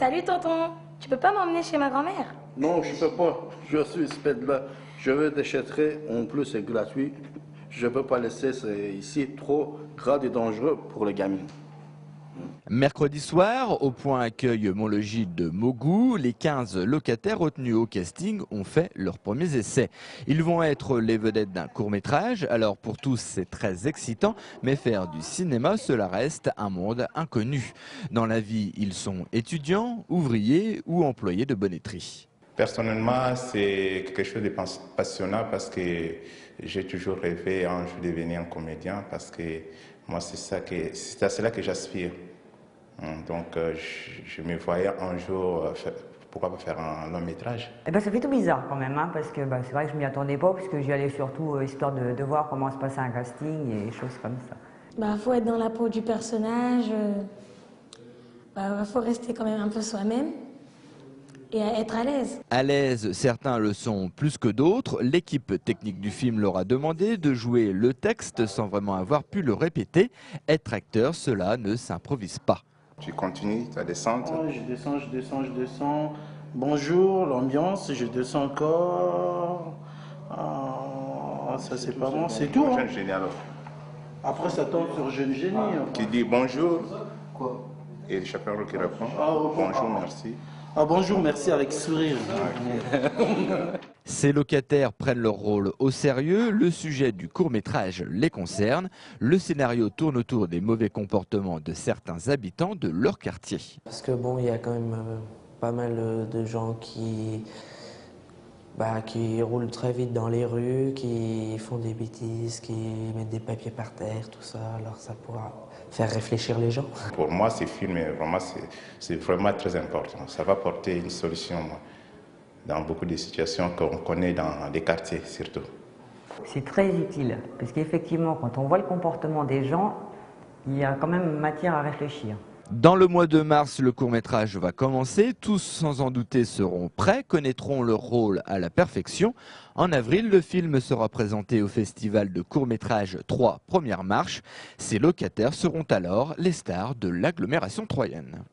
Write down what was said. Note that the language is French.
Salut tonton, tu peux pas m'emmener chez ma grand-mère? Non, je peux pas. Je suis là. Je veux déchetterai, en plus c'est gratuit. Je peux pas laisser, c'est ici trop grave et dangereux pour les gamines. Mercredi soir, au point accueil Montlogis de Mogou, les 15 locataires retenus au casting ont fait leurs premiers essais. Ils vont être les vedettes d'un court-métrage, alors pour tous c'est très excitant, mais faire du cinéma, cela reste un monde inconnu. Dans la vie, ils sont étudiants, ouvriers ou employés de bonneterie. Personnellement, c'est quelque chose de passionnant parce que j'ai toujours rêvé un jour de devenir un comédien parce que moi c'est à cela que j'aspire. Donc je me voyais un jour, pourquoi pas faire un long métrage. Ça fait tout bizarre quand même, hein, parce que c'est vrai que je m'y attendais pas, puisque j'y allais surtout histoire de voir comment se passait un casting et des choses comme ça. Faut être dans la peau du personnage, faut rester quand même un peu soi-même et être à l'aise. À l'aise, certains le sont plus que d'autres. L'équipe technique du film leur a demandé de jouer le texte sans vraiment avoir pu le répéter. Être acteur, cela ne s'improvise pas. Tu continues ta descente. Oh, je descends. Bonjour, l'ambiance, je descends encore. Ah, ça c'est pas bon, c'est tout. Jeune génie alors. Après ça tombe sur jeune génie. Qui dit bonjour. Quoi? Et le chaperon qui répond bonjour, merci. Bonjour, merci avec sourire. Ces locataires prennent leur rôle au sérieux, le sujet du court-métrage les concerne, le scénario tourne autour des mauvais comportements de certains habitants de leur quartier. Parce que bon, il y a quand même pas mal de gens qui roulent très vite dans les rues, qui font des bêtises, qui mettent des papiers par terre, tout ça, alors ça pourra faire réfléchir les gens. Pour moi, ces films, c'est vraiment très important. Ça va porter une solution dans beaucoup de situations qu'on connaît dans les quartiers surtout. C'est très utile, parce qu'effectivement, quand on voit le comportement des gens, il y a quand même matière à réfléchir. Dans le mois de mars, le court-métrage va commencer. Tous, sans en douter, seront prêts, connaîtront leur rôle à la perfection. En avril, le film sera présenté au festival de court-métrage 3 Première Marche. Ces locataires seront alors les stars de l'agglomération troyenne.